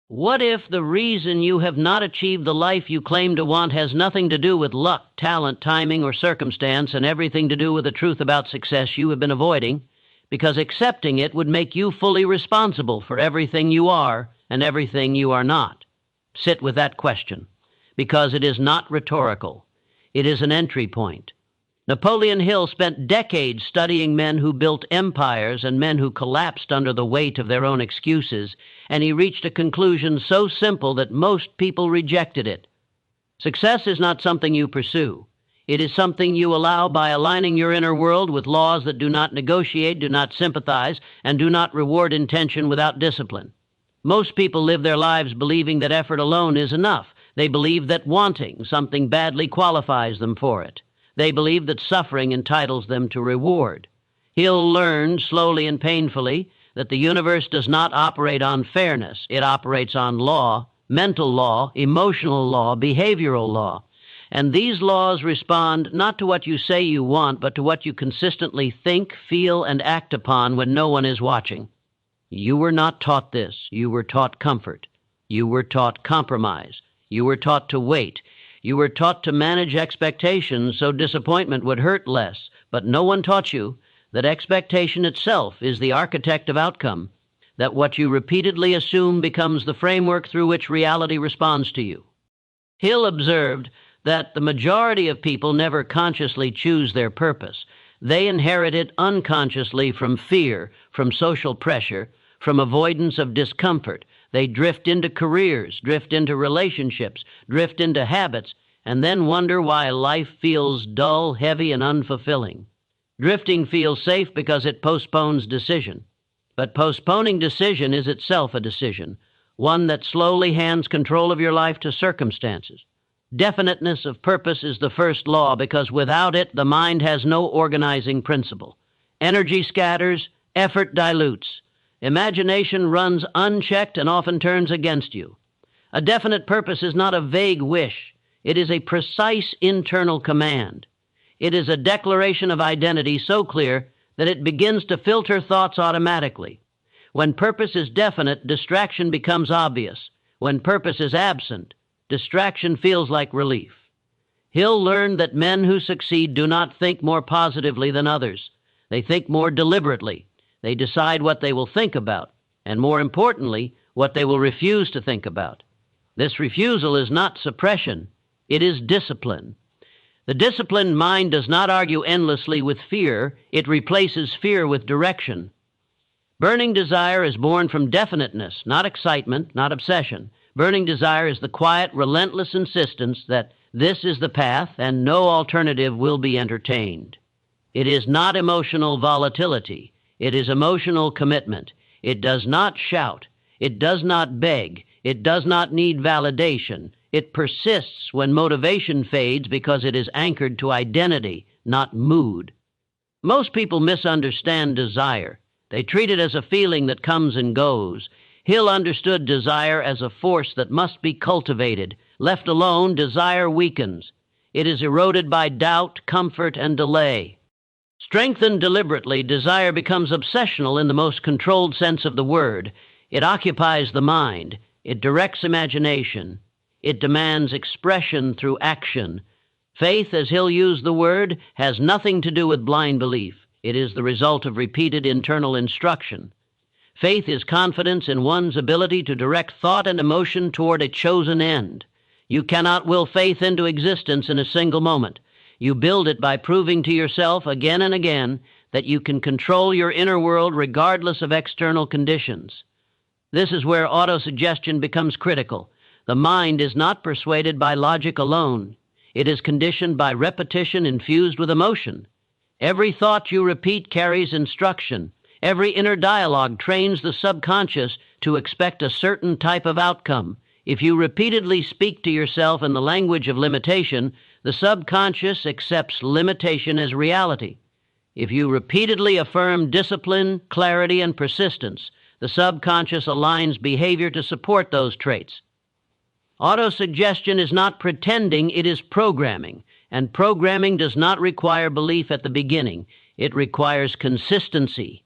What if the reason you have not achieved the life you claim to want has nothing to do with luck, talent, timing, or circumstance, and everything to do with the truth about success you have been avoiding? Because accepting it would make you fully responsible for everything you are and everything you are not. Sit with that question, because it is not rhetorical. It is an entry point. Napoleon Hill spent decades studying men who built empires and men who collapsed under the weight of their own excuses, and he reached a conclusion so simple that most people rejected it. Success is not something you pursue. It is something you allow by aligning your inner world with laws that do not negotiate, do not sympathize, and do not reward intention without discipline. Most people live their lives believing that effort alone is enough. They believe that wanting something badly qualifies them for it. They believe that suffering entitles them to reward. Hill learned, slowly and painfully, that the universe does not operate on fairness. It operates on law, mental law, emotional law, behavioral law. And these laws respond not to what you say you want, but to what you consistently think, feel, and act upon when no one is watching. You were not taught this. You were taught comfort. You were taught compromise. You were taught to wait. You were taught to manage expectations so disappointment would hurt less, but no one taught you that expectation itself is the architect of outcome, that what you repeatedly assume becomes the framework through which reality responds to you. Hill observed that the majority of people never consciously choose their purpose. They inherit it unconsciously from fear, from social pressure, from avoidance of discomfort. They drift into careers, drift into relationships, drift into habits, and then wonder why life feels dull, heavy, and unfulfilling. Drifting feels safe because it postpones decision. But postponing decision is itself a decision, one that slowly hands control of your life to circumstances. Definiteness of purpose is the first law because without it, the mind has no organizing principle. Energy scatters, effort dilutes. Imagination runs unchecked and often turns against you. A definite purpose is not a vague wish. It is a precise internal command. It is a declaration of identity so clear that it begins to filter thoughts automatically. When purpose is definite, distraction becomes obvious. When purpose is absent, distraction feels like relief. Hill learned that men who succeed do not think more positively than others. They think more deliberately. They decide what they will think about, and more importantly, what they will refuse to think about. This refusal is not suppression, it is discipline. The disciplined mind does not argue endlessly with fear, it replaces fear with direction. Burning desire is born from definiteness, not excitement, not obsession. Burning desire is the quiet, relentless insistence that this is the path and no alternative will be entertained. It is not emotional volatility. It is emotional commitment. It does not shout. It does not beg. It does not need validation. It persists when motivation fades because it is anchored to identity, not mood. Most people misunderstand desire. They treat it as a feeling that comes and goes. Hill understood desire as a force that must be cultivated. Left alone, desire weakens. It is eroded by doubt, comfort, and delay. Strengthened deliberately, desire becomes obsessional in the most controlled sense of the word. It occupies the mind. It directs imagination. It demands expression through action. Faith, as Hill used the word, has nothing to do with blind belief. It is the result of repeated internal instruction. Faith is confidence in one's ability to direct thought and emotion toward a chosen end. You cannot will faith into existence in a single moment. You build it by proving to yourself again and again that you can control your inner world regardless of external conditions. This is where autosuggestion becomes critical. The mind is not persuaded by logic alone. It is conditioned by repetition infused with emotion. Every thought you repeat carries instruction. Every inner dialogue trains the subconscious to expect a certain type of outcome. If you repeatedly speak to yourself in the language of limitation, the subconscious accepts limitation as reality. If you repeatedly affirm discipline, clarity, and persistence, the subconscious aligns behavior to support those traits. Autosuggestion is not pretending, it is programming, and programming does not require belief at the beginning. It requires consistency.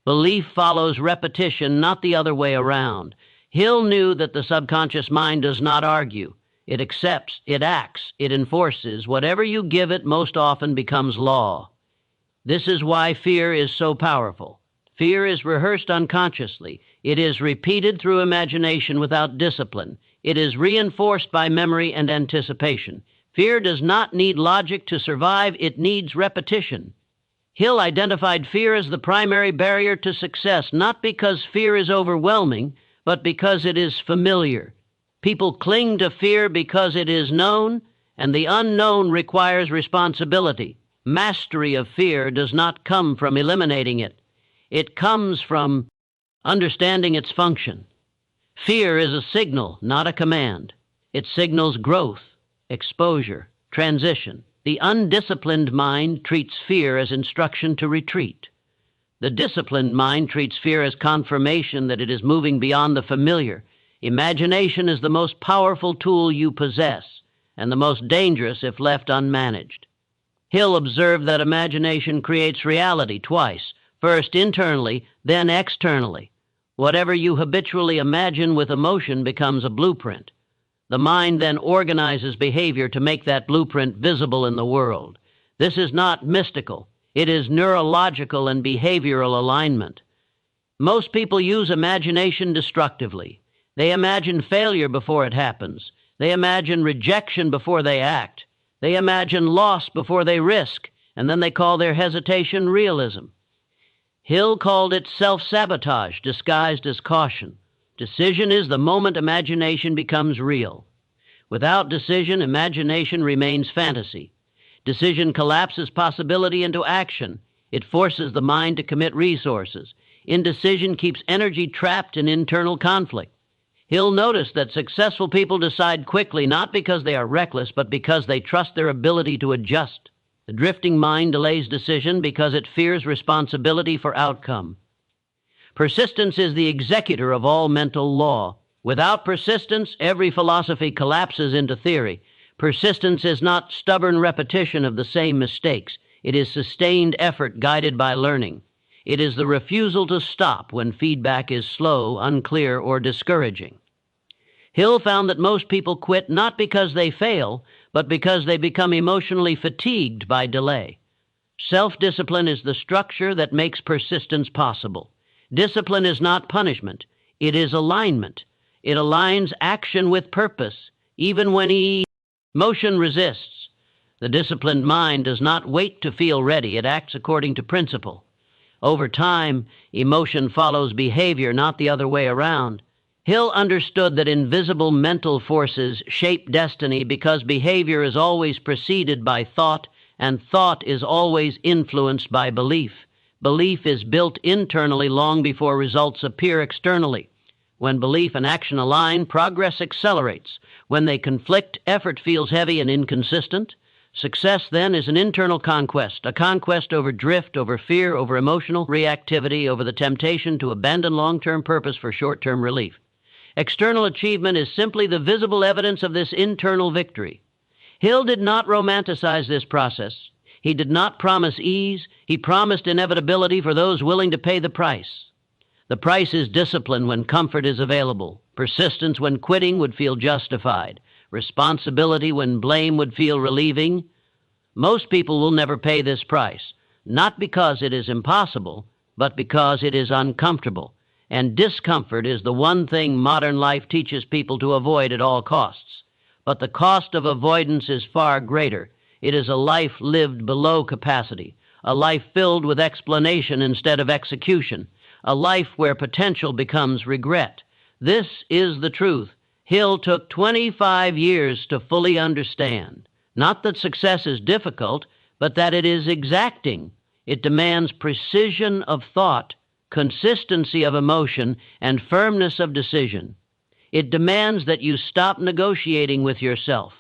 Belief follows repetition, not the other way around. Hill knew that the subconscious mind does not argue. It accepts, it acts, it enforces. Whatever you give it most often becomes law. This is why fear is so powerful. Fear is rehearsed unconsciously. It is repeated through imagination without discipline. It is reinforced by memory and anticipation. Fear does not need logic to survive. It needs repetition. Hill identified fear as the primary barrier to success, not because fear is overwhelming, but because it is familiar. People cling to fear because it is known, and the unknown requires responsibility. Mastery of fear does not come from eliminating it. It comes from understanding its function. Fear is a signal, not a command. It signals growth, exposure, transition. The undisciplined mind treats fear as instruction to retreat. The disciplined mind treats fear as confirmation that it is moving beyond the familiar. Imagination is the most powerful tool you possess, and the most dangerous if left unmanaged. Hill observed that imagination creates reality twice, first internally, then externally. Whatever you habitually imagine with emotion becomes a blueprint. The mind then organizes behavior to make that blueprint visible in the world. This is not mystical. It is neurological and behavioral alignment. Most people use imagination destructively. They imagine failure before it happens. They imagine rejection before they act. They imagine loss before they risk, and then they call their hesitation realism. Hill called it self-sabotage disguised as caution. Decision is the moment imagination becomes real. Without decision, imagination remains fantasy. Decision collapses possibility into action. It forces the mind to commit resources. Indecision keeps energy trapped in internal conflict. Hill noticed that successful people decide quickly not because they are reckless, but because they trust their ability to adjust. The drifting mind delays decision because it fears responsibility for outcome. Persistence is the executor of all mental law. Without persistence, every philosophy collapses into theory. Persistence is not stubborn repetition of the same mistakes. It is sustained effort guided by learning. It is the refusal to stop when feedback is slow, unclear, or discouraging. Hill found that most people quit not because they fail, but because they become emotionally fatigued by delay. Self-discipline is the structure that makes persistence possible. Discipline is not punishment. It is alignment. It aligns action with purpose, even when emotion resists. The disciplined mind does not wait to feel ready. It acts according to principle. Over time, emotion follows behavior, not the other way around. Hill understood that invisible mental forces shape destiny because behavior is always preceded by thought, and thought is always influenced by belief. Belief is built internally long before results appear externally. When belief and action align, progress accelerates. When they conflict, effort feels heavy and inconsistent. Success, then, is an internal conquest, a conquest over drift, over fear, over emotional reactivity, over the temptation to abandon long-term purpose for short-term relief. External achievement is simply the visible evidence of this internal victory. Hill did not romanticize this process. He did not promise ease. He promised inevitability for those willing to pay the price. The price is discipline when comfort is available, persistence when quitting would feel justified, responsibility when blame would feel relieving. Most people will never pay this price, not because it is impossible, but because it is uncomfortable. And discomfort is the one thing modern life teaches people to avoid at all costs. But the cost of avoidance is far greater. It is a life lived below capacity, a life filled with explanation instead of execution, a life where potential becomes regret. This is the truth. Hill took 25 years to fully understand. Not that success is difficult, but that it is exacting. It demands precision of thought, consistency of emotion, and firmness of decision. It demands that you stop negotiating with yourself.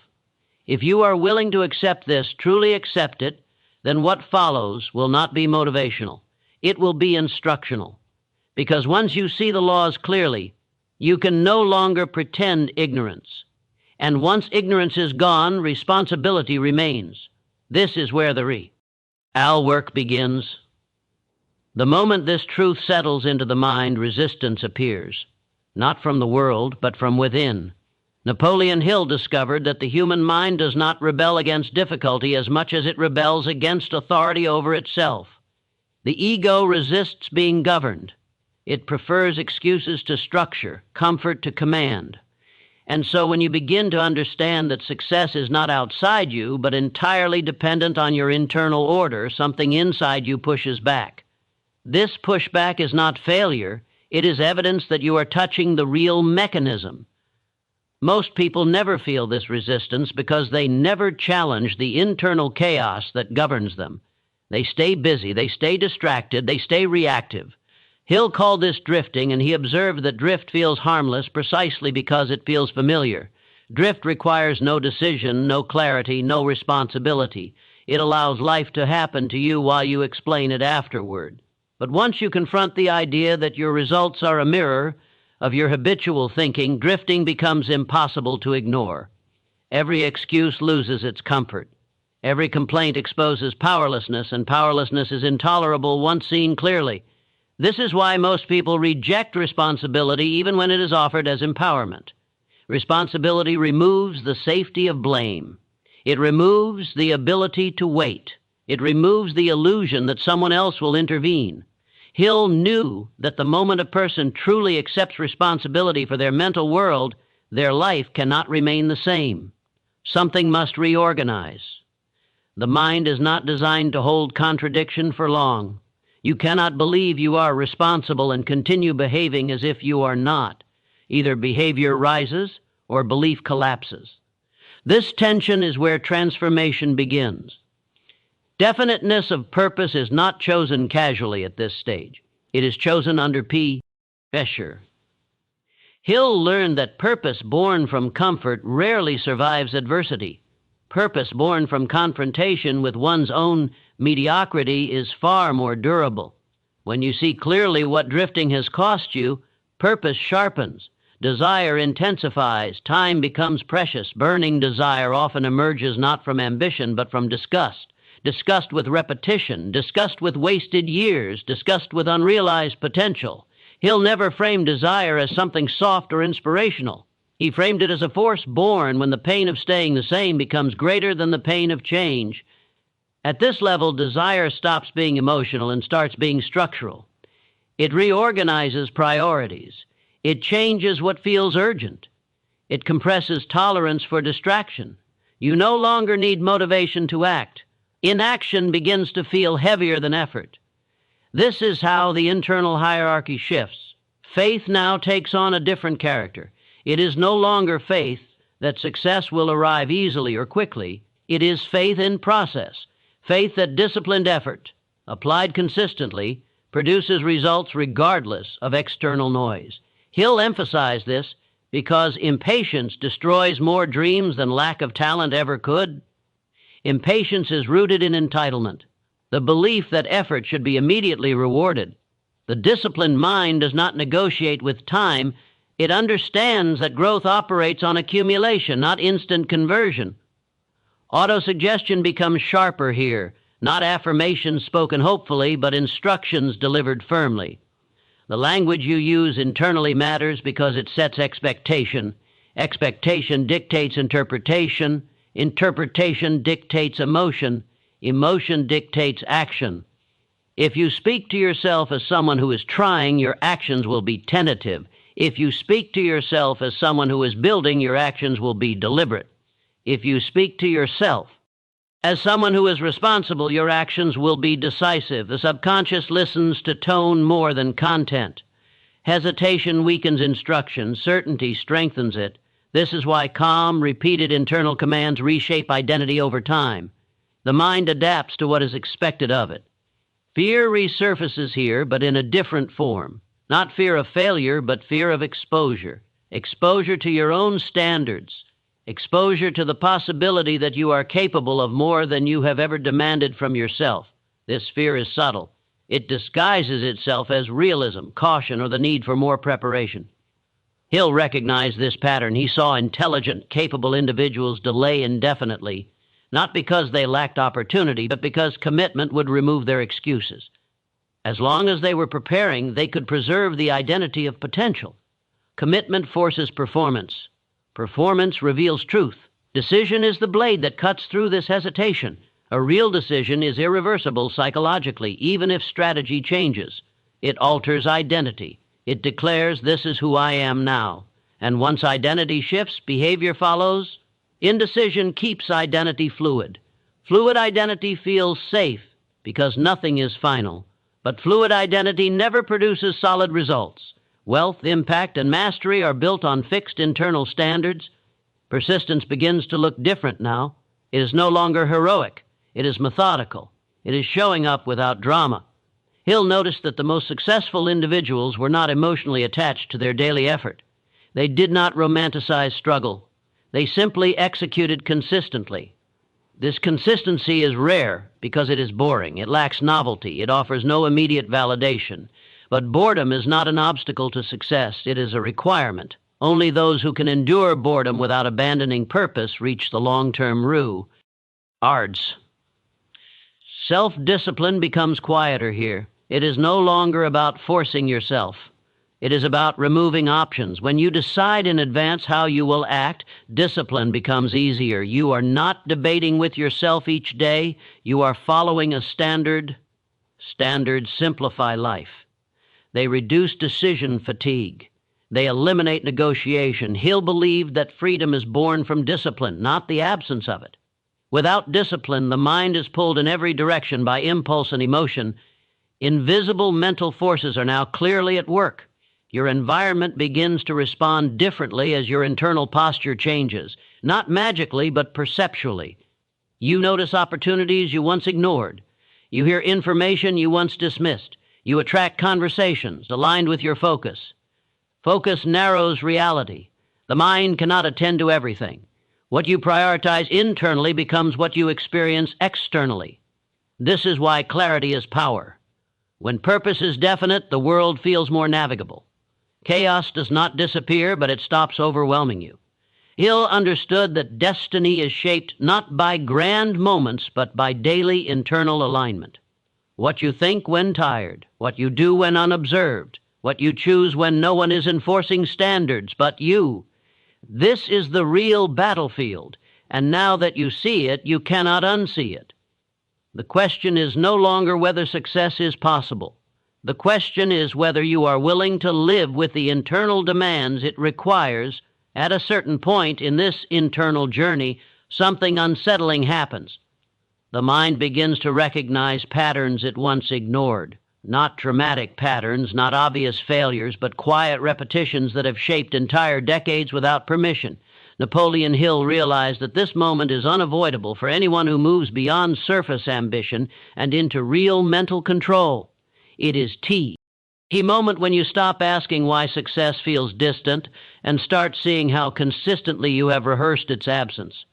If you are willing to accept this, truly accept it, then what follows will not be motivational. It will be instructional. Because once you see the laws clearly, you can no longer pretend ignorance. And once ignorance is gone, responsibility remains. This is where the real work begins. The moment this truth settles into the mind, resistance appears. not from the world, but from within. Napoleon Hill discovered that the human mind does not rebel against difficulty as much as it rebels against authority over itself. The ego resists being governed. It prefers excuses to structure, comfort to command. And so when you begin to understand that success is not outside you, but entirely dependent on your internal order, something inside you pushes back. This pushback is not failure. It is evidence that you are touching the real mechanism. Most people never feel this resistance because they never challenge the internal chaos that governs them. They stay busy, they stay distracted, they stay reactive. Hill called this drifting, and he observed that drift feels harmless precisely because it feels familiar. Drift requires no decision, no clarity, no responsibility. It allows life to happen to you while you explain it afterward. But once you confront the idea that your results are a mirror of your habitual thinking, drifting becomes impossible to ignore. Every excuse loses its comfort. Every complaint exposes powerlessness, and powerlessness is intolerable once seen clearly. This is why most people reject responsibility even when it is offered as empowerment. Responsibility removes the safety of blame. It removes the ability to wait. It removes the illusion that someone else will intervene. Hill knew that the moment a person truly accepts responsibility for their mental world, their life cannot remain the same. Something must reorganize. The mind is not designed to hold contradiction for long. You cannot believe you are responsible and continue behaving as if you are not. Either behavior rises or belief collapses. This tension is where transformation begins. Definiteness of purpose is not chosen casually at this stage. It is chosen under pressure. Hill learned that purpose born from comfort rarely survives adversity. Purpose born from confrontation with one's own mediocrity is far more durable. When you see clearly what drifting has cost you, purpose sharpens, desire intensifies, time becomes precious. Burning desire often emerges not from ambition but from disgust. Disgust with repetition, disgust with wasted years, disgust with unrealized potential. Hill never framed desire as something soft or inspirational. He framed it as a force born when the pain of staying the same becomes greater than the pain of change. At this level, desire stops being emotional and starts being structural. It reorganizes priorities. It changes what feels urgent. It compresses tolerance for distraction. You no longer need motivation to act. Inaction begins to feel heavier than effort. This is how the internal hierarchy shifts. Faith now takes on a different character. It is no longer faith that success will arrive easily or quickly. It is faith in process, faith that disciplined effort, applied consistently, produces results regardless of external noise. Hill emphasized this because impatience destroys more dreams than lack of talent ever could. Impatience is rooted in entitlement, the belief that effort should be immediately rewarded. The disciplined mind does not negotiate with time. It understands that growth operates on accumulation, not instant conversion. Autosuggestion becomes sharper here, not affirmations spoken hopefully, but instructions delivered firmly. The language you use internally matters because it sets expectation. Expectation dictates interpretation. Interpretation dictates emotion. Emotion dictates action. If you speak to yourself as someone who is trying, your actions will be tentative. If you speak to yourself as someone who is building, your actions will be deliberate. If you speak to yourself as someone who is responsible, your actions will be decisive. The subconscious listens to tone more than content. Hesitation weakens instruction. Certainty strengthens it. This is why calm, repeated internal commands reshape identity over time. The mind adapts to what is expected of it. Fear resurfaces here, but in a different form. Not fear of failure, but fear of exposure. Exposure to your own standards. Exposure to the possibility that you are capable of more than you have ever demanded from yourself. This fear is subtle. It disguises itself as realism, caution, or the need for more preparation. Hill recognized this pattern. He saw intelligent, capable individuals delay indefinitely, not because they lacked opportunity, but because commitment would remove their excuses. As long as they were preparing, they could preserve the identity of potential. Commitment forces performance. Performance reveals truth. Decision is the blade that cuts through this hesitation. A real decision is irreversible psychologically, even if strategy changes. It alters identity. It declares, this is who I am now. And once identity shifts, behavior follows. Indecision keeps identity fluid. Fluid identity feels safe because nothing is final. But fluid identity never produces solid results. Wealth, impact, and mastery are built on fixed internal standards. Persistence begins to look different now. It is no longer heroic. It is methodical. It is showing up without drama. Hill noticed that the most successful individuals were not emotionally attached to their daily effort. They did not romanticize struggle. They simply executed consistently. This consistency is rare because it is boring. It lacks novelty. It offers no immediate validation. But boredom is not an obstacle to success. It is a requirement. Only those who can endure boredom without abandoning purpose reach the long-term RU. ARDS. Self-discipline becomes quieter here. It is no longer about forcing yourself. It is about removing options. When you decide in advance how you will act, discipline becomes easier. You are not debating with yourself each day. You are following a standard. Standards simplify life. They reduce decision fatigue. They eliminate negotiation. Hill believed that freedom is born from discipline, not the absence of it. Without discipline, the mind is pulled in every direction by impulse and emotion. Invisible mental forces are now clearly at work. Your environment begins to respond differently as your internal posture changes, not magically, but perceptually. You notice opportunities you once ignored. You hear information you once dismissed. You attract conversations aligned with your focus. Focus narrows reality. The mind cannot attend to everything. What you prioritize internally becomes what you experience externally. This is why clarity is power. When purpose is definite, the world feels more navigable. Chaos does not disappear, but it stops overwhelming you. Hill understood that destiny is shaped not by grand moments, but by daily internal alignment. What you think when tired, what you do when unobserved, what you choose when no one is enforcing standards but you. This is the real battlefield, and now that you see it, you cannot unsee it. The question is no longer whether success is possible. The question is whether you are willing to live with the internal demands it requires. At a certain point in this internal journey, something unsettling happens. The mind begins to recognize patterns it once ignored. Not dramatic patterns, not obvious failures, but quiet repetitions that have shaped entire decades without permission. Napoleon Hill realized that this moment is unavoidable for anyone who moves beyond surface ambition and into real mental control. It is T. The moment when you stop asking why success feels distant and start seeing how consistently you have rehearsed its absence.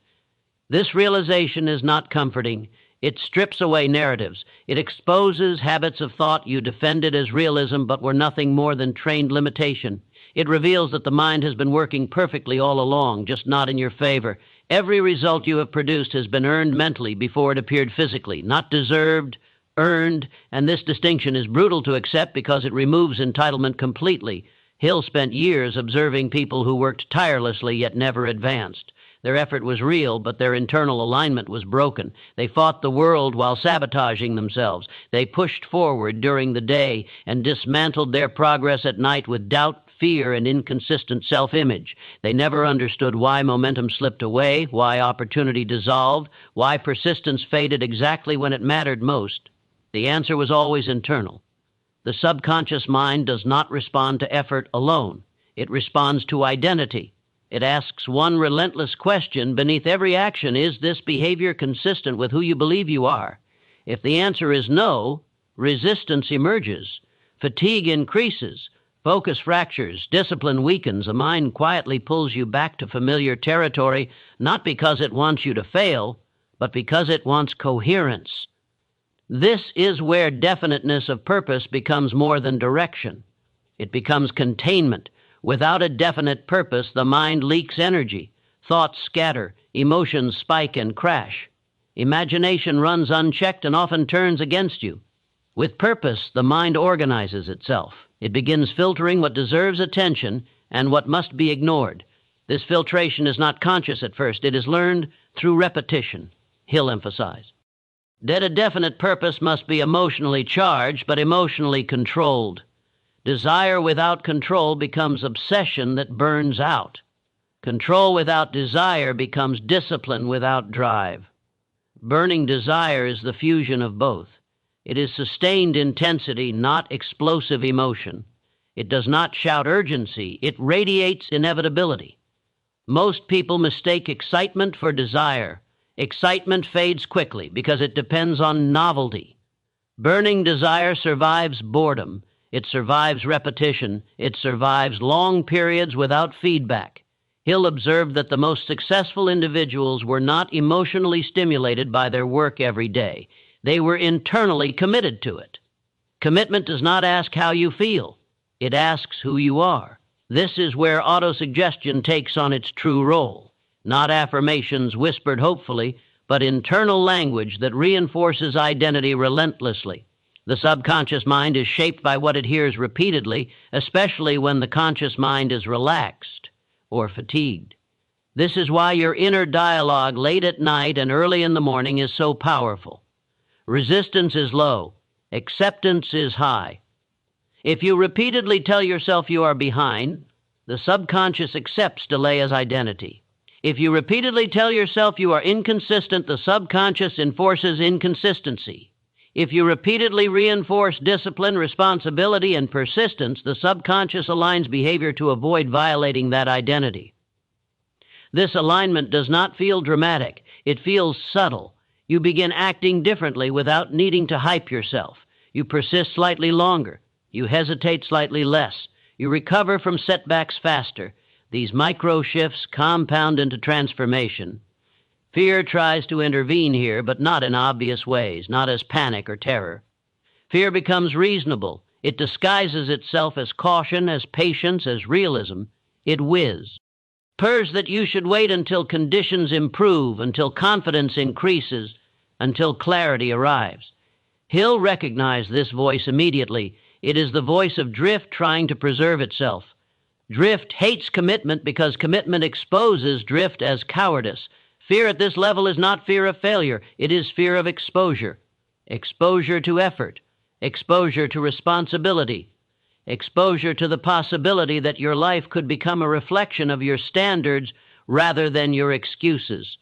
This realization is not comforting. It strips away narratives. It exposes habits of thought you defended as realism but were nothing more than trained limitation. It reveals that the mind has been working perfectly all along, just not in your favor. Every result you have produced has been earned mentally before it appeared physically, not deserved, earned, and this distinction is brutal to accept because it removes entitlement completely. Hill spent years observing people who worked tirelessly yet never advanced. Their effort was real, but their internal alignment was broken. They fought the world while sabotaging themselves. They pushed forward during the day and dismantled their progress at night with doubt, fear, and inconsistent self-image. They never understood why momentum slipped away, why opportunity dissolved, why persistence faded exactly when it mattered most. The answer was always internal. The subconscious mind does not respond to effort alone. It responds to identity. It asks one relentless question beneath every action: is this behavior consistent with who you believe you are? If the answer is no, resistance emerges. Fatigue increases. Focus fractures. Discipline weakens. The mind quietly pulls you back to familiar territory, not because it wants you to fail, but because it wants coherence. This is where definiteness of purpose becomes more than direction. It becomes containment. Without a definite purpose, the mind leaks energy. Thoughts scatter. Emotions spike and crash. Imagination runs unchecked and often turns against you. With purpose, the mind organizes itself. It begins filtering what deserves attention and what must be ignored. This filtration is not conscious at first. It is learned through repetition, Hill emphasized. That a definite purpose must be emotionally charged, but emotionally controlled. Desire without control becomes obsession that burns out. Control without desire becomes discipline without drive. Burning desire is the fusion of both. It is sustained intensity, not explosive emotion. It does not shout urgency. It radiates inevitability. Most people mistake excitement for desire. Excitement fades quickly because it depends on novelty. Burning desire survives boredom. It survives repetition. It survives long periods without feedback. Hill observed that the most successful individuals were not emotionally stimulated by their work every day. They were internally committed to it. Commitment does not ask how you feel. It asks who you are. This is where autosuggestion takes on its true role. Not affirmations whispered hopefully, but internal language that reinforces identity relentlessly. The subconscious mind is shaped by what it hears repeatedly, especially when the conscious mind is relaxed or fatigued. This is why your inner dialogue late at night and early in the morning is so powerful. Resistance is low. Acceptance is high. If you repeatedly tell yourself you are behind, the subconscious accepts delay as identity. If you repeatedly tell yourself you are inconsistent, the subconscious enforces inconsistency. If you repeatedly reinforce discipline, responsibility, and persistence, the subconscious aligns behavior to avoid violating that identity. This alignment does not feel dramatic. It feels subtle. You begin acting differently without needing to hype yourself. You persist slightly longer. You hesitate slightly less. You recover from setbacks faster. These micro shifts compound into transformation. Fear tries to intervene here, but not in obvious ways, not as panic or terror. Fear becomes reasonable. It disguises itself as caution, as patience, as realism. It whispers that you should wait until conditions improve, until confidence increases, until clarity arrives. Hill recognized this voice immediately. It is the voice of drift trying to preserve itself. Drift hates commitment because commitment exposes drift as cowardice. Fear at this level is not fear of failure. It is fear of exposure. Exposure to effort. Exposure to responsibility. Exposure to the possibility that your life could become a reflection of your standards rather than your excuses.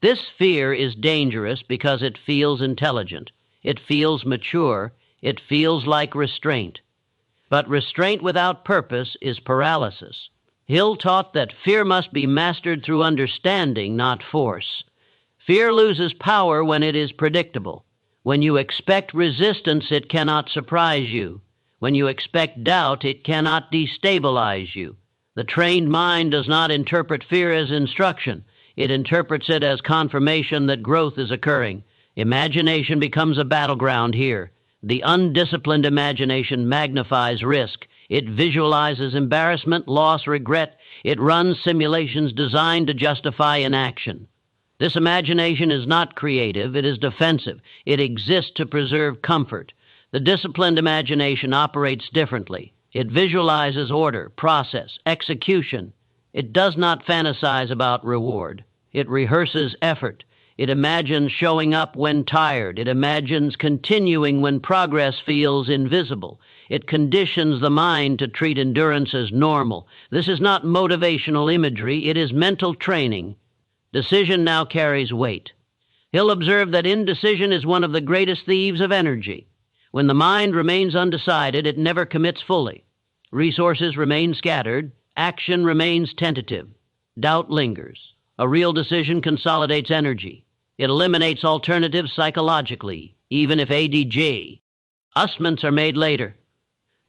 This fear is dangerous because it feels intelligent. It feels mature. It feels like restraint. But restraint without purpose is paralysis. Hill taught that fear must be mastered through understanding, not force. Fear loses power when it is predictable. When you expect resistance, it cannot surprise you. When you expect doubt, it cannot destabilize you. The trained mind does not interpret fear as instruction. It interprets it as confirmation that growth is occurring. Imagination becomes a battleground here. The undisciplined imagination magnifies risk. It visualizes embarrassment, loss, regret. It runs simulations designed to justify inaction. This imagination is not creative. It is defensive. It exists to preserve comfort. The disciplined imagination operates differently. It visualizes order, process, execution. It does not fantasize about reward. It rehearses effort. It imagines showing up when tired. It imagines continuing when progress feels invisible. It conditions the mind to treat endurance as normal. This is not motivational imagery. It is mental training. Decision now carries weight. Hill observed that indecision is one of the greatest thieves of energy. When the mind remains undecided, it never commits fully. Resources remain scattered. Action remains tentative. Doubt lingers. A real decision consolidates energy. It eliminates alternatives psychologically, even if adjustments are made later.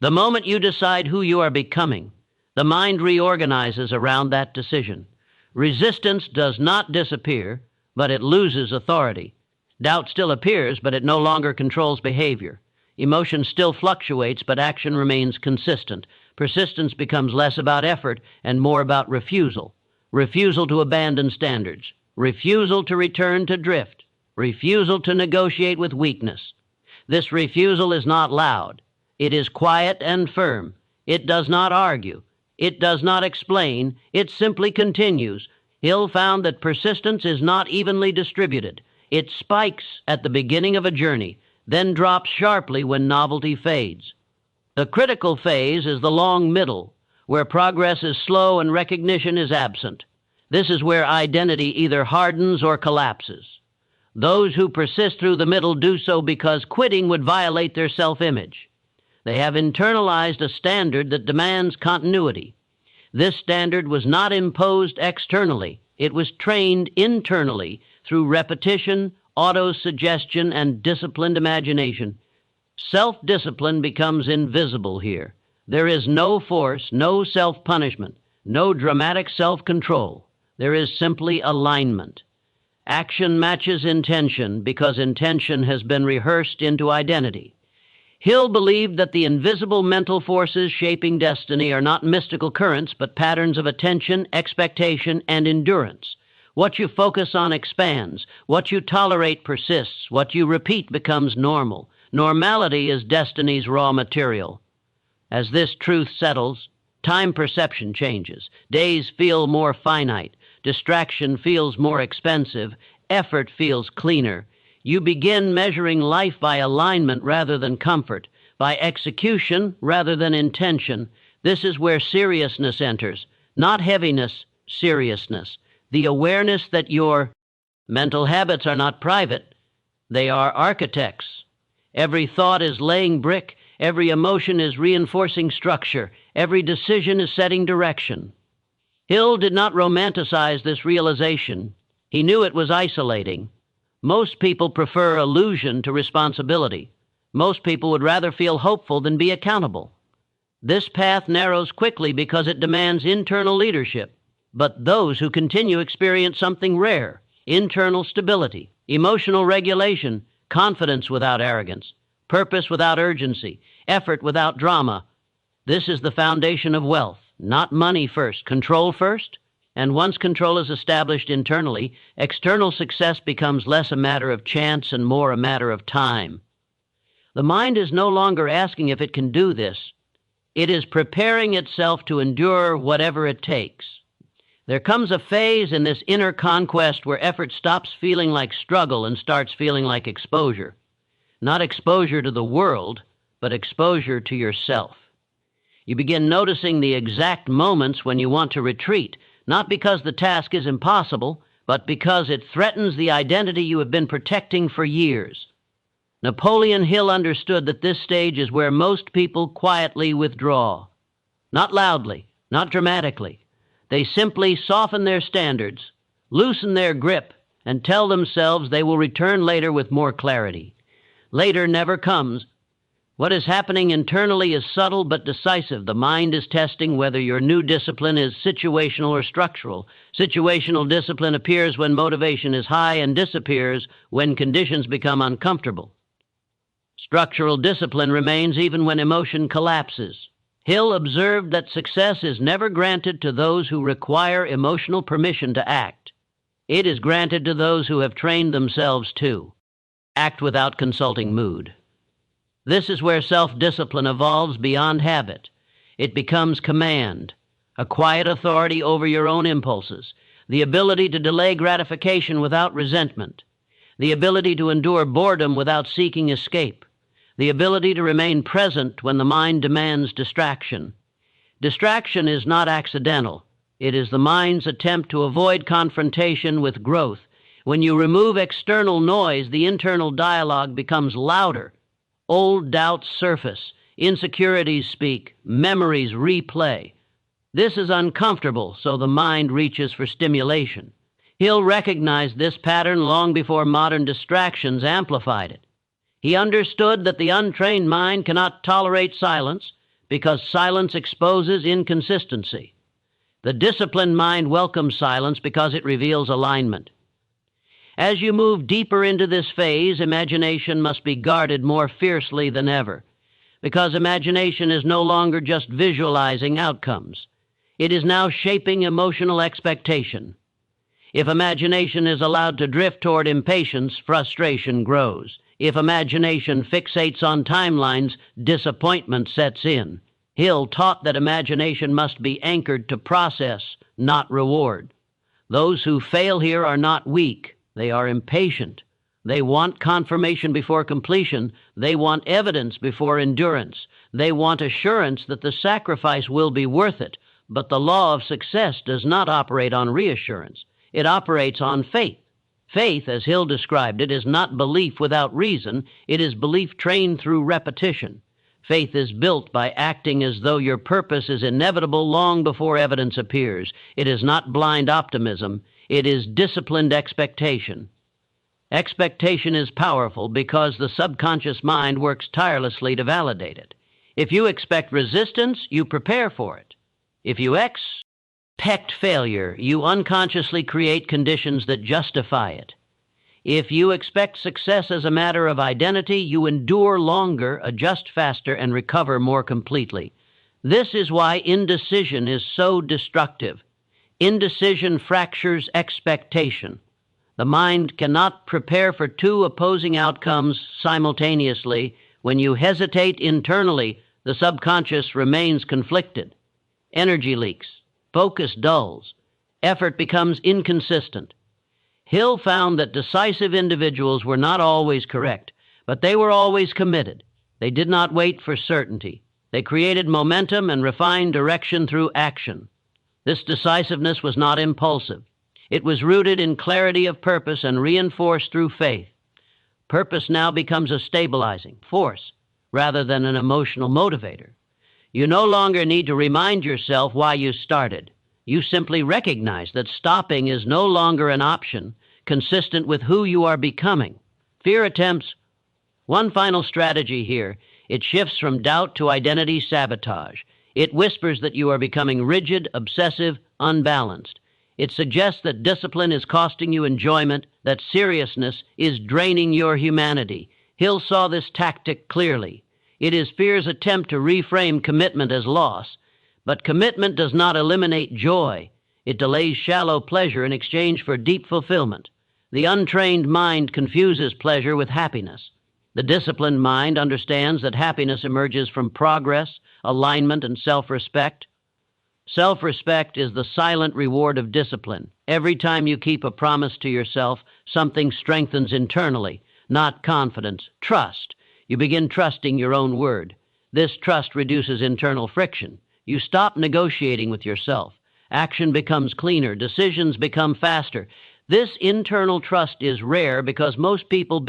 The moment you decide who you are becoming, the mind reorganizes around that decision. Resistance does not disappear, but it loses authority. Doubt still appears, but it no longer controls behavior. Emotion still fluctuates, but action remains consistent. Persistence becomes less about effort and more about refusal. Refusal to abandon standards. Refusal to return to drift. Refusal to negotiate with weakness. This refusal is not loud. It is quiet and firm. It does not argue. It does not explain, it simply continues. Hill found that persistence is not evenly distributed. It spikes at the beginning of a journey, then drops sharply when novelty fades. The critical phase is the long middle, where progress is slow and recognition is absent. This is where identity either hardens or collapses. Those who persist through the middle do so because quitting would violate their self-image. They have internalized a standard that demands continuity. This standard was not imposed externally. It was trained internally through repetition, auto-suggestion, and disciplined imagination. Self-discipline becomes invisible here. There is no force, no self-punishment, no dramatic self-control. There is simply alignment. Action matches intention because intention has been rehearsed into identity. Hill believed that the invisible mental forces shaping destiny are not mystical currents, but patterns of attention, expectation, and endurance. What you focus on expands. What you tolerate persists. What you repeat becomes normal. Normality is destiny's raw material. As this truth settles, time perception changes. Days feel more finite. Distraction feels more expensive. Effort feels cleaner. You begin measuring life by alignment rather than comfort, by execution rather than intention. This is where seriousness enters. Not heaviness, seriousness. The awareness that your mental habits are not private. They are architects. Every thought is laying brick. Every emotion is reinforcing structure. Every decision is setting direction. Hill did not romanticize this realization. He knew it was isolating. Most people prefer illusion to responsibility. Most people would rather feel hopeful than be accountable. This path narrows quickly because it demands internal leadership. But those who continue experience something rare: internal stability, emotional regulation, confidence without arrogance, purpose without urgency, effort without drama. This is the foundation of wealth. Not money first, control first. And once control is established internally, external success becomes less a matter of chance and more a matter of time. The mind is no longer asking if it can do this. It is preparing itself to endure whatever it takes. There comes a phase in this inner conquest where effort stops feeling like struggle and starts feeling like exposure. Not exposure to the world, but exposure to yourself. You begin noticing the exact moments when you want to retreat, not because the task is impossible, but because it threatens the identity you have been protecting for years. Napoleon Hill understood that this stage is where most people quietly withdraw. Not loudly, not dramatically. They simply soften their standards, loosen their grip, and tell themselves they will return later with more clarity. Later never comes. What is happening internally is subtle but decisive. The mind is testing whether your new discipline is situational or structural. Situational discipline appears when motivation is high and disappears when conditions become uncomfortable. Structural discipline remains even when emotion collapses. Hill observed that success is never granted to those who require emotional permission to act. It is granted to those who have trained themselves to act without consulting mood. This is where self-discipline evolves beyond habit. It becomes command, a quiet authority over your own impulses, the ability to delay gratification without resentment, the ability to endure boredom without seeking escape, the ability to remain present when the mind demands distraction. Distraction is not accidental. It is the mind's attempt to avoid confrontation with growth. When you remove external noise, the internal dialogue becomes louder. Old doubts surface, insecurities speak, memories replay. This is uncomfortable, so the mind reaches for stimulation. Hill recognized this pattern long before modern distractions amplified it. He understood that the untrained mind cannot tolerate silence because silence exposes inconsistency. The disciplined mind welcomes silence because it reveals alignment. As you move deeper into this phase, imagination must be guarded more fiercely than ever, because imagination is no longer just visualizing outcomes. It is now shaping emotional expectation. If imagination is allowed to drift toward impatience, frustration grows. If imagination fixates on timelines, disappointment sets in. Hill taught that imagination must be anchored to process, not reward. Those who fail here are not weak, they are impatient. They want confirmation before completion. They want evidence before endurance. They want assurance that the sacrifice will be worth it. But the law of success does not operate on reassurance. It operates on faith. Faith, as Hill described it, is not belief without reason. It is belief trained through repetition. Faith is built by acting as though your purpose is inevitable long before evidence appears. It is not blind optimism. It is disciplined expectation. Expectation is powerful because the subconscious mind works tirelessly to validate it. If you expect resistance, you prepare for it. If you expect failure, you unconsciously create conditions that justify it. If you expect success as a matter of identity, you endure longer, adjust faster, and recover more completely. This is why indecision is so destructive. Indecision fractures expectation. The mind cannot prepare for two opposing outcomes simultaneously. When you hesitate internally, the subconscious remains conflicted. Energy leaks, focus dulls, effort becomes inconsistent. Hill found that decisive individuals were not always correct, but they were always committed. They did not wait for certainty. They created momentum and refined direction through action. This decisiveness was not impulsive. It was rooted in clarity of purpose and reinforced through faith. Purpose now becomes a stabilizing force rather than an emotional motivator. You no longer need to remind yourself why you started. You simply recognize that stopping is no longer an option consistent with who you are becoming. Fear attempts one final strategy here. It shifts from doubt to identity sabotage. It whispers that you are becoming rigid, obsessive, unbalanced. It suggests that discipline is costing you enjoyment, that seriousness is draining your humanity. Hill saw this tactic clearly. It is fear's attempt to reframe commitment as loss. But commitment does not eliminate joy. It delays shallow pleasure in exchange for deep fulfillment. The untrained mind confuses pleasure with happiness. The disciplined mind understands that happiness emerges from progress, alignment, and self-respect. Self-respect is the silent reward of discipline. Every time you keep a promise to yourself, something strengthens internally, not confidence, trust. You begin trusting your own word. This trust reduces internal friction. You stop negotiating with yourself. Action becomes cleaner. Decisions become faster. This internal trust is rare because most people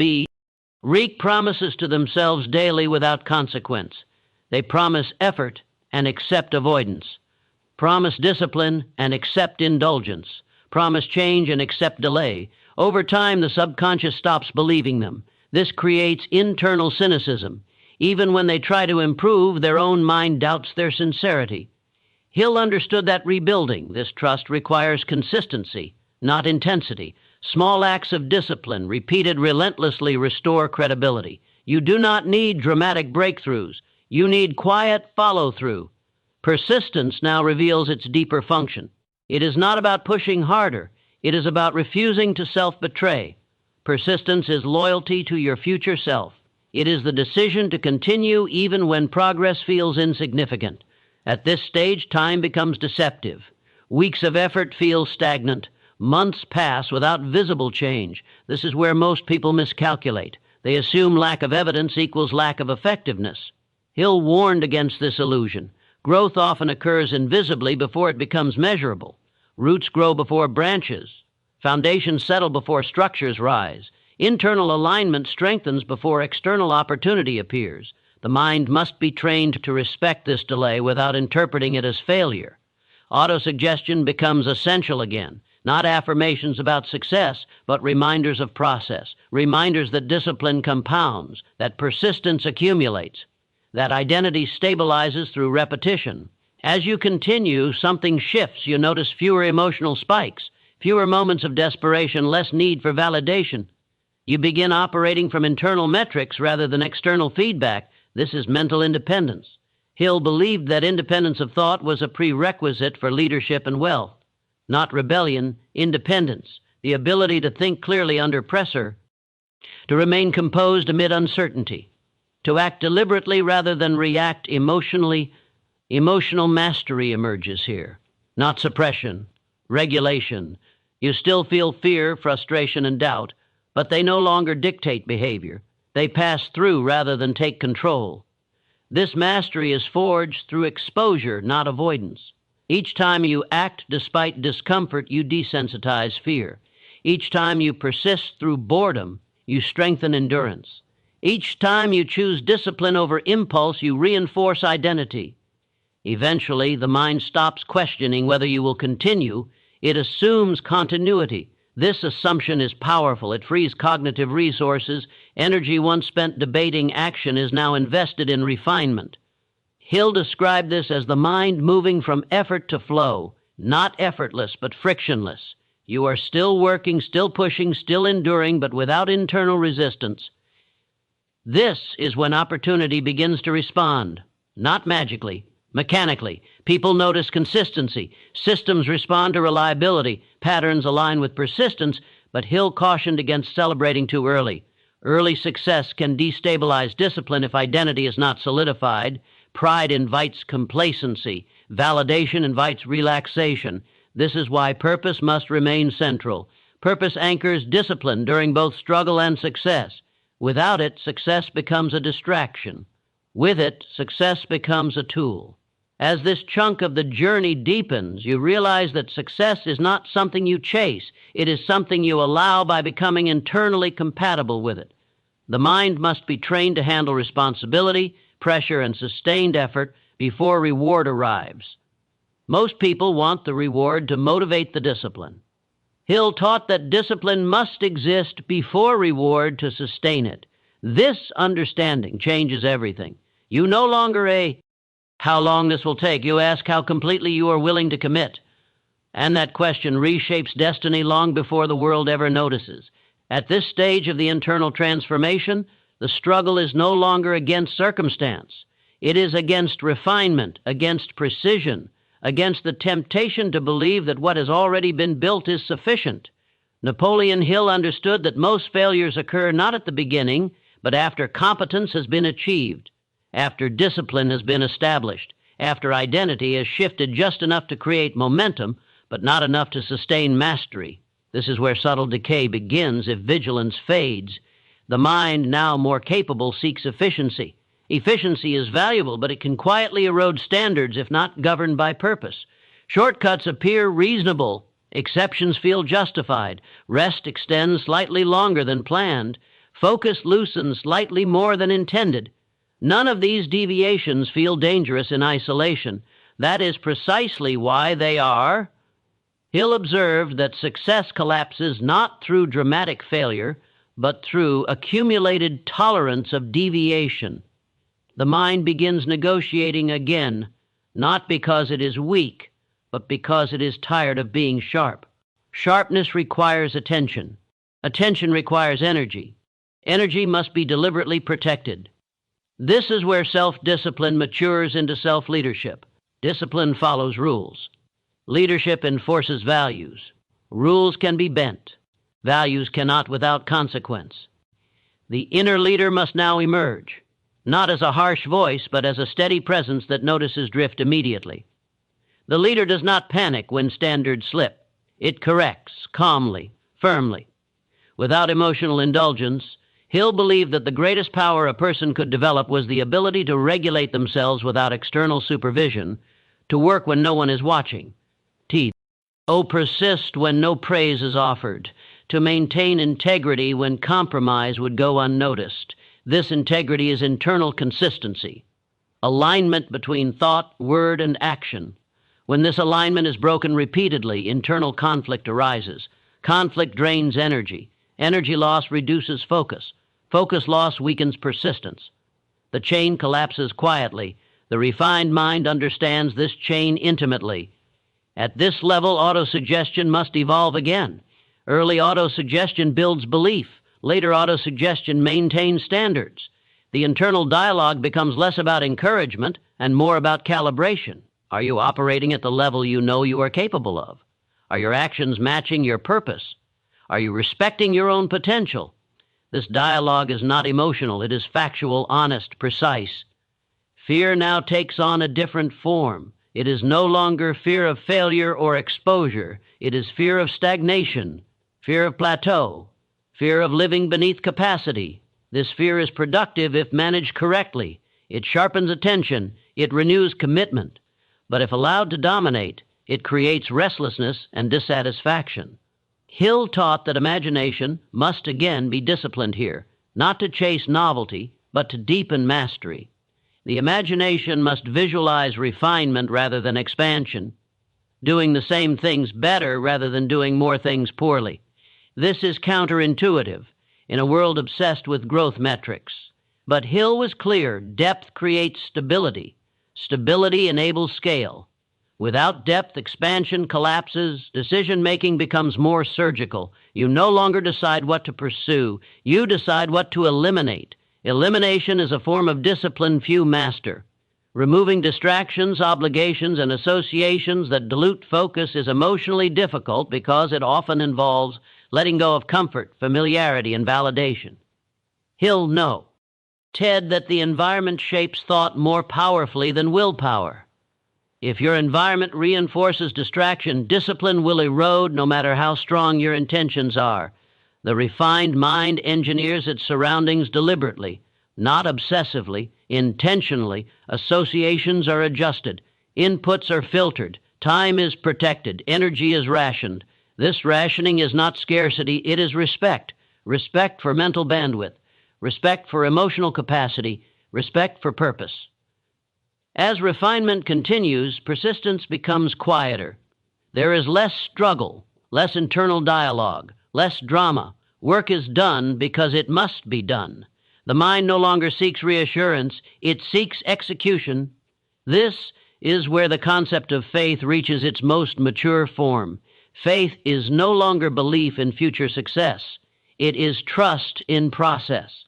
wreak promises to themselves daily without consequence. They promise effort and accept avoidance. Promise discipline and accept indulgence. Promise change and accept delay. Over time, the subconscious stops believing them. This creates internal cynicism. Even when they try to improve, their own mind doubts their sincerity. Hill understood that rebuilding this trust requires consistency, not intensity. Small acts of discipline, repeated relentlessly, restore credibility. You do not need dramatic breakthroughs. You need quiet follow-through. Persistence now reveals its deeper function. It is not about pushing harder. It is about refusing to self-betray. Persistence is loyalty to your future self. It is the decision to continue even when progress feels insignificant. At this stage, time becomes deceptive. Weeks of effort feel stagnant. Months pass without visible change. This is where most people miscalculate. They assume lack of evidence equals lack of effectiveness. Hill warned against this illusion. Growth often occurs invisibly before it becomes measurable. Roots grow before branches. Foundations settle before structures rise. Internal alignment strengthens before external opportunity appears. The mind must be trained to respect this delay without interpreting it as failure. Autosuggestion becomes essential again. Not affirmations about success, but reminders of process. Reminders that discipline compounds, that persistence accumulates, that identity stabilizes through repetition. As you continue, something shifts. You notice fewer emotional spikes, fewer moments of desperation, less need for validation. You begin operating from internal metrics rather than external feedback. This is mental independence. Hill believed that independence of thought was a prerequisite for leadership and wealth. Not rebellion, independence, the ability to think clearly under pressure, to remain composed amid uncertainty, to act deliberately rather than react emotionally. Emotional mastery emerges here, not suppression, regulation. You still feel fear, frustration, and doubt, but they no longer dictate behavior. They pass through rather than take control. This mastery is forged through exposure, not avoidance. Each time you act despite discomfort, you desensitize fear. Each time you persist through boredom, you strengthen endurance. Each time you choose discipline over impulse, you reinforce identity. Eventually, the mind stops questioning whether you will continue. It assumes continuity. This assumption is powerful. It frees cognitive resources. Energy once spent debating action is now invested in refinement. Hill described this as the mind moving from effort to flow, not effortless, but frictionless. You are still working, still pushing, still enduring, but without internal resistance. This is when opportunity begins to respond, not magically, mechanically. People notice consistency. Systems respond to reliability. Patterns align with persistence, but Hill cautioned against celebrating too early. Early success can destabilize discipline if identity is not solidified. Pride invites complacency. Validation invites relaxation. This is why purpose must remain central. Purpose anchors discipline during both struggle and success. Without it, success becomes a distraction. With it, success becomes a tool. As this chunk of the journey deepens, you realize that success is not something you chase. It is something you allow by becoming internally compatible with it. The mind must be trained to handle responsibility, pressure, and sustained effort before reward arrives. Most people want the reward to motivate the discipline. Hill taught that discipline must exist before reward to sustain it. This understanding changes everything. You no longer how long this will take. You ask how completely you are willing to commit. And that question reshapes destiny long before the world ever notices. At this stage of the internal transformation, the struggle is no longer against circumstance. It is against refinement, against precision, against the temptation to believe that what has already been built is sufficient. Napoleon Hill understood that most failures occur not at the beginning, but after competence has been achieved, after discipline has been established, after identity has shifted just enough to create momentum, but not enough to sustain mastery. This is where subtle decay begins if vigilance fades. The mind, now more capable, seeks efficiency. Efficiency is valuable, but it can quietly erode standards if not governed by purpose. Shortcuts appear reasonable. Exceptions feel justified. Rest extends slightly longer than planned. Focus loosens slightly more than intended. None of these deviations feel dangerous in isolation. That is precisely why they are. Hill observed that success collapses not through dramatic failure, but through accumulated tolerance of deviation. The mind begins negotiating again, not because it is weak, but because it is tired of being sharp. Sharpness requires attention. Attention requires energy. Energy must be deliberately protected. This is where self-discipline matures into self-leadership. Discipline follows rules. Leadership enforces values. Rules can be bent. Values cannot without consequence. The inner leader must now emerge, not as a harsh voice, but as a steady presence that notices drift immediately. The leader does not panic when standards slip. It corrects calmly, firmly. Without emotional indulgence, Hill believed that the greatest power a person could develop was the ability to regulate themselves without external supervision, to work when no one is watching. Persist when no praise is offered, to maintain integrity when compromise would go unnoticed. This integrity is internal consistency, alignment between thought, word, and action. When this alignment is broken repeatedly, internal conflict arises. Conflict drains energy. Energy loss reduces focus. Focus loss weakens persistence. The chain collapses quietly. The refined mind understands this chain intimately. At this level, autosuggestion must evolve again. Early autosuggestion builds belief. Later autosuggestion maintains standards. The internal dialogue becomes less about encouragement and more about calibration. Are you operating at the level you know you are capable of? Are your actions matching your purpose? Are you respecting your own potential? This dialogue is not emotional. It is factual, honest, precise. Fear now takes on a different form. It is no longer fear of failure or exposure. It is fear of stagnation, fear of plateau, fear of living beneath capacity. This fear is productive if managed correctly. It sharpens attention. It renews commitment. But if allowed to dominate, it creates restlessness and dissatisfaction. Hill taught that imagination must again be disciplined here, not to chase novelty, but to deepen mastery. The imagination must visualize refinement rather than expansion, doing the same things better rather than doing more things poorly. This is counterintuitive in a world obsessed with growth metrics. But Hill was clear: depth creates stability. Stability enables scale. Without depth, expansion collapses. Decision-making becomes more surgical. You no longer decide what to pursue. You decide what to eliminate. Elimination is a form of discipline few master. Removing distractions, obligations, and associations that dilute focus is emotionally difficult because it often involves letting go of comfort, familiarity, and validation. Hill knew, Ted, that the environment shapes thought more powerfully than willpower. If your environment reinforces distraction, discipline will erode no matter how strong your intentions are. The refined mind engineers its surroundings deliberately, not obsessively, intentionally. Associations are adjusted, inputs are filtered, time is protected, energy is rationed. This rationing is not scarcity, it is respect. Respect for mental bandwidth, respect for emotional capacity, respect for purpose. As refinement continues, persistence becomes quieter. There is less struggle, less internal dialogue, less drama. Work is done because it must be done. The mind no longer seeks reassurance, it seeks execution. This is where the concept of faith reaches its most mature form. Faith is no longer belief in future success. It is trust in process.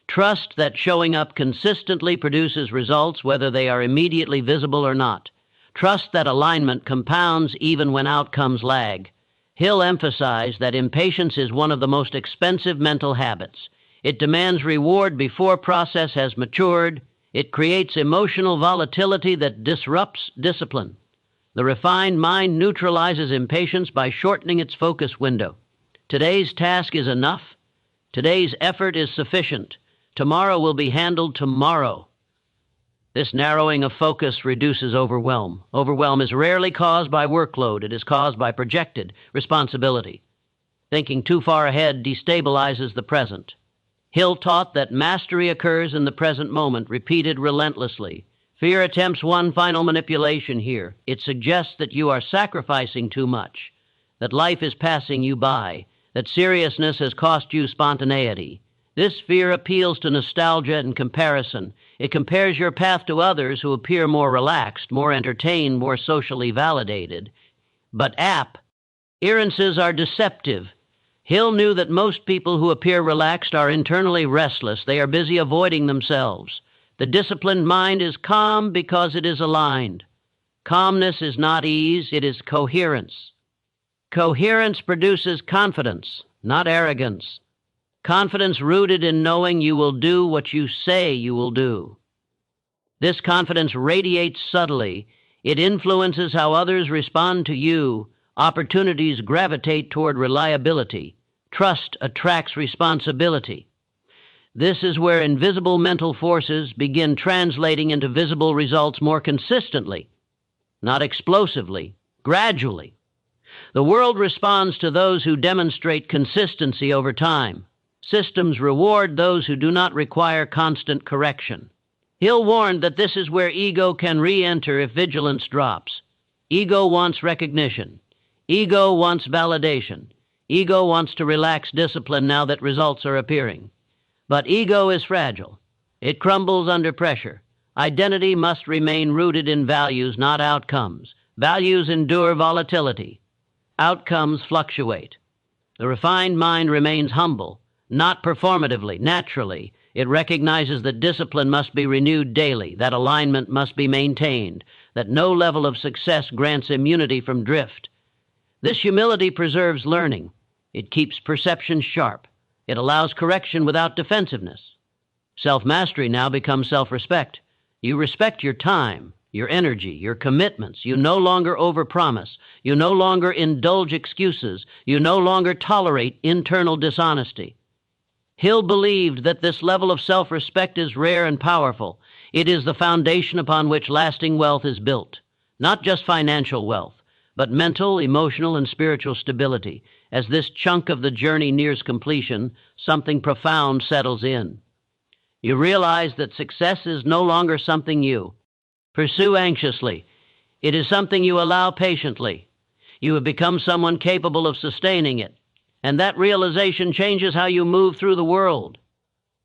Trust that showing up consistently produces results whether they are immediately visible or not. Trust that alignment compounds even when outcomes lag. Hill emphasized that impatience is one of the most expensive mental habits. It demands reward before process has matured. It creates emotional volatility that disrupts discipline. The refined mind neutralizes impatience by shortening its focus window. Today's task is enough. Today's effort is sufficient. Tomorrow will be handled tomorrow. This narrowing of focus reduces overwhelm. Overwhelm is rarely caused by workload. It is caused by projected responsibility. Thinking too far ahead destabilizes the present. Hill taught that mastery occurs in the present moment, repeated relentlessly. Fear attempts one final manipulation here. It suggests that you are sacrificing too much, that life is passing you by, that seriousness has cost you spontaneity. This fear appeals to nostalgia and comparison. It compares your path to others who appear more relaxed, more entertained, more socially validated. But appearances are deceptive. Hill knew that most people who appear relaxed are internally restless. They are busy avoiding themselves. The disciplined mind is calm because it is aligned. Calmness is not ease, it is coherence. Coherence produces confidence, not arrogance. Confidence rooted in knowing you will do what you say you will do. This confidence radiates subtly. It influences how others respond to you. Opportunities gravitate toward reliability. Trust attracts responsibility. This is where invisible mental forces begin translating into visible results more consistently, not explosively, gradually. The world responds to those who demonstrate consistency over time. Systems reward those who do not require constant correction. Hill warned that this is where ego can re-enter if vigilance drops. Ego wants recognition. Ego wants validation. Ego wants to relax discipline now that results are appearing. But ego is fragile. It crumbles under pressure. Identity must remain rooted in values, not outcomes. Values endure volatility. Outcomes fluctuate. The refined mind remains humble, not performatively, naturally. It recognizes that discipline must be renewed daily, that alignment must be maintained, that no level of success grants immunity from drift. This humility preserves learning. It keeps perception sharp. It allows correction without defensiveness. Self-mastery now becomes self-respect. You respect your time, your energy, your commitments. You no longer overpromise. You no longer indulge excuses. You no longer tolerate internal dishonesty. Hill believed that this level of self-respect is rare and powerful. It is the foundation upon which lasting wealth is built. Not just financial wealth, but mental, emotional, and spiritual stability. As this chunk of the journey nears completion, something profound settles in. You realize that success is no longer something you pursue anxiously. It is something you allow patiently. You have become someone capable of sustaining it, and that realization changes how you move through the world.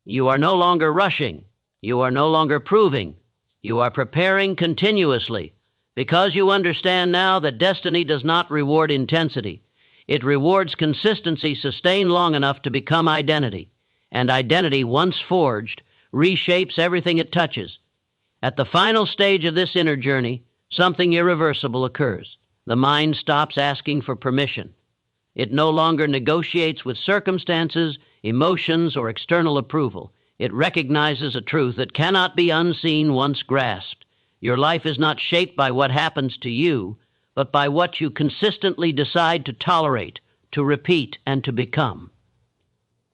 You are no longer rushing. You are no longer proving. You are preparing continuously, because you understand now that destiny does not reward intensity. It rewards consistency sustained long enough to become identity. And identity, once forged, reshapes everything it touches. At the final stage of this inner journey, something irreversible occurs. The mind stops asking for permission. It no longer negotiates with circumstances, emotions, or external approval. It recognizes a truth that cannot be unseen once grasped. Your life is not shaped by what happens to you, but by what you consistently decide to tolerate, to repeat, and to become.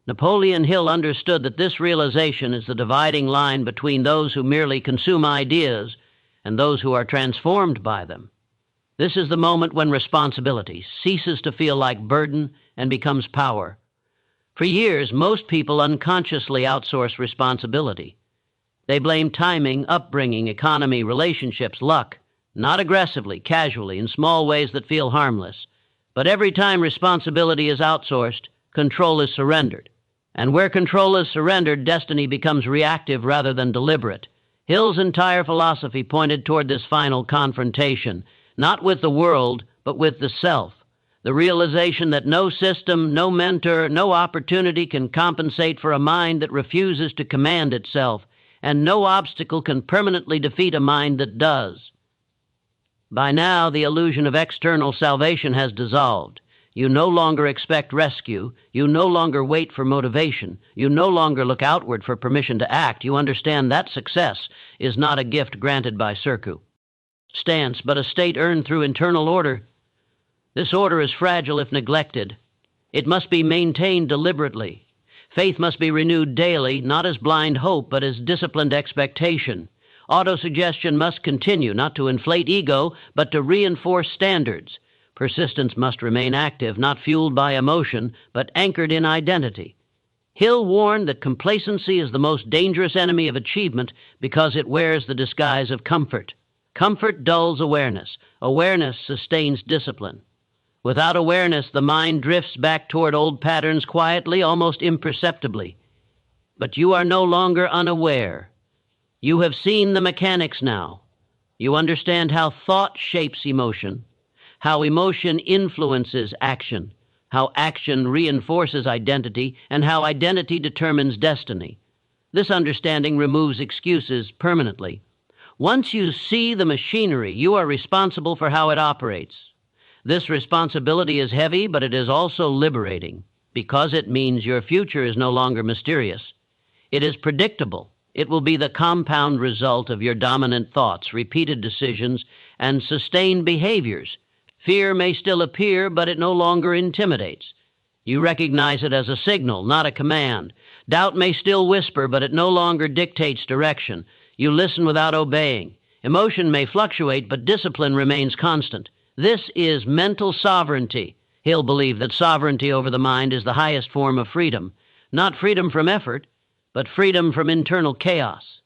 Napoleon Hill understood that this realization is the dividing line between those who merely consume ideas and those who are transformed by them. This is the moment when responsibility ceases to feel like burden and becomes power. For years, most people unconsciously outsource responsibility. They blame timing, upbringing, economy, relationships, luck, not aggressively, casually, in small ways that feel harmless. But every time responsibility is outsourced, control is surrendered. And where control is surrendered, destiny becomes reactive rather than deliberate. Hill's entire philosophy pointed toward this final confrontation, not with the world, but with the self. The realization that no system, no mentor, no opportunity can compensate for a mind that refuses to command itself, and no obstacle can permanently defeat a mind that does. By now, the illusion of external salvation has dissolved. You no longer expect rescue. You no longer wait for motivation. You no longer look outward for permission to act. You understand that success is not a gift granted by circumstance, but a state earned through internal order. This order is fragile if neglected. It must be maintained deliberately. Faith must be renewed daily, not as blind hope, but as disciplined expectation. Autosuggestion must continue, not to inflate ego, but to reinforce standards. Persistence must remain active, not fueled by emotion, but anchored in identity. Hill warned that complacency is the most dangerous enemy of achievement because it wears the disguise of comfort. Comfort dulls awareness. Awareness sustains discipline. Without awareness, the mind drifts back toward old patterns quietly, almost imperceptibly. But you are no longer unaware. You have seen the mechanics now. You understand how thought shapes emotion, how emotion influences action, how action reinforces identity, and how identity determines destiny. This understanding removes excuses permanently. Once you see the machinery, you are responsible for how it operates. This responsibility is heavy, but it is also liberating, because it means your future is no longer mysterious. It is predictable. It will be the compound result of your dominant thoughts, repeated decisions, and sustained behaviors. Fear may still appear, but it no longer intimidates. You recognize it as a signal, not a command. Doubt may still whisper, but it no longer dictates direction. You listen without obeying. Emotion may fluctuate, but discipline remains constant. This is mental sovereignty. Hill believed that sovereignty over the mind is the highest form of freedom. Not freedom from effort, but freedom from internal chaos.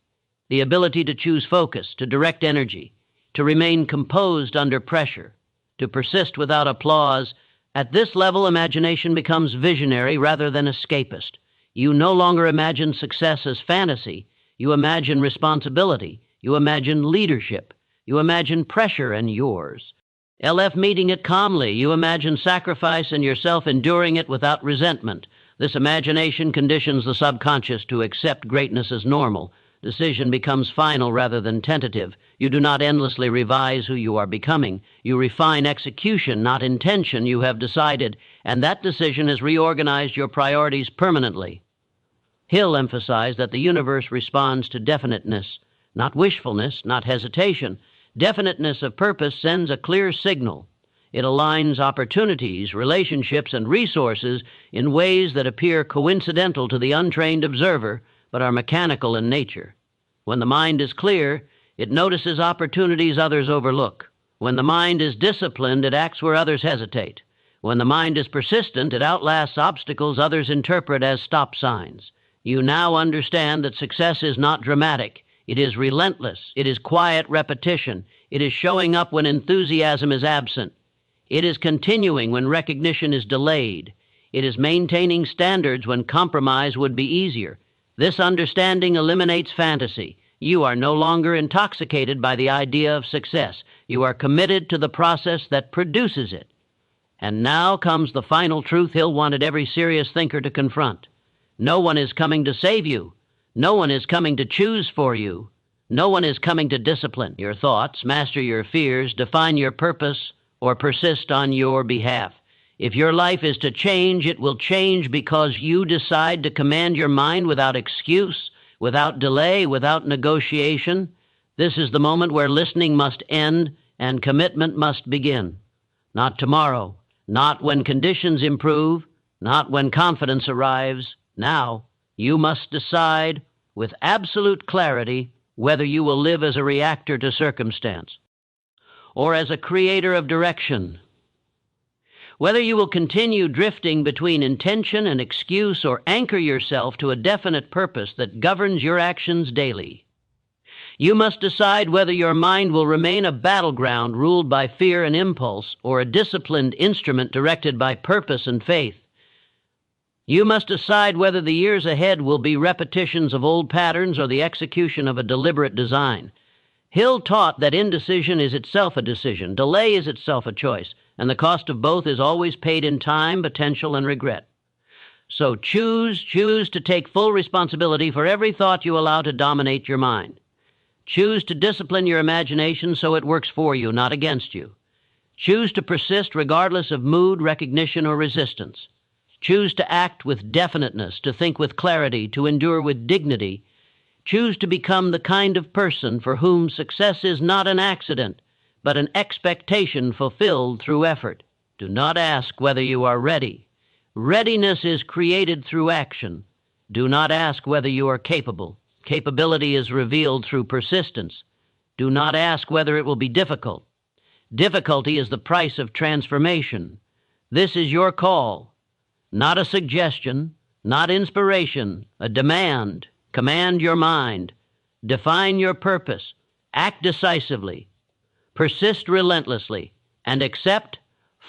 The ability to choose focus, to direct energy, to remain composed under pressure, to persist without applause. At this level, imagination becomes visionary rather than escapist. You no longer imagine success as fantasy. You imagine responsibility. You imagine leadership. You imagine pressure and yours. LF meeting it calmly. You imagine sacrifice and yourself enduring it without resentment. This imagination conditions the subconscious to accept greatness as normal. Decision becomes final rather than tentative. You do not endlessly revise who you are becoming. You refine execution, not intention. You have decided, and that decision has reorganized your priorities permanently. Hill emphasized that the universe responds to definiteness, not wishfulness, not hesitation. Definiteness of purpose sends a clear signal. It aligns opportunities, relationships, and resources in ways that appear coincidental to the untrained observer, but are mechanical in nature. When the mind is clear, it notices opportunities others overlook. When the mind is disciplined, it acts where others hesitate. When the mind is persistent, it outlasts obstacles others interpret as stop signs. You now understand that success is not dramatic. It is relentless. It is quiet repetition. It is showing up when enthusiasm is absent. It is continuing when recognition is delayed. It is maintaining standards when compromise would be easier. This understanding eliminates fantasy. You are no longer intoxicated by the idea of success. You are committed to the process that produces it. And now comes the final truth Hill wanted every serious thinker to confront. No one is coming to save you. No one is coming to choose for you. No one is coming to discipline your thoughts, master your fears, define your purpose, or persist on your behalf. If your life is to change, it will change because you decide to command your mind without excuse, without delay, without negotiation. This is the moment where listening must end and commitment must begin. Not tomorrow, not when conditions improve, not when confidence arrives. Now, you must decide with absolute clarity whether you will live as a reactor to circumstance or as a creator of direction. Whether you will continue drifting between intention and excuse or anchor yourself to a definite purpose that governs your actions daily. You must decide whether your mind will remain a battleground ruled by fear and impulse or a disciplined instrument directed by purpose and faith. You must decide whether the years ahead will be repetitions of old patterns or the execution of a deliberate design. Hill taught that indecision is itself a decision, delay is itself a choice, and the cost of both is always paid in time, potential, and regret. So choose to take full responsibility for every thought you allow to dominate your mind. Choose to discipline your imagination so it works for you, not against you. Choose to persist regardless of mood, recognition, or resistance. Choose to act with definiteness, to think with clarity, to endure with dignity. Choose to become the kind of person for whom success is not an accident, but an expectation fulfilled through effort. Do not ask whether you are ready. Readiness is created through action. Do not ask whether you are capable. Capability is revealed through persistence. Do not ask whether it will be difficult. Difficulty is the price of transformation. This is your call, not a suggestion, not inspiration, a demand. Command your mind. Define your purpose. Act decisively. Persist relentlessly. And accept,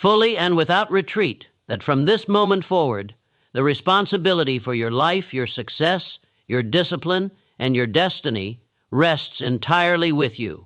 fully and without retreat, that from this moment forward, the responsibility for your life, your success, your discipline, and your destiny rests entirely with you.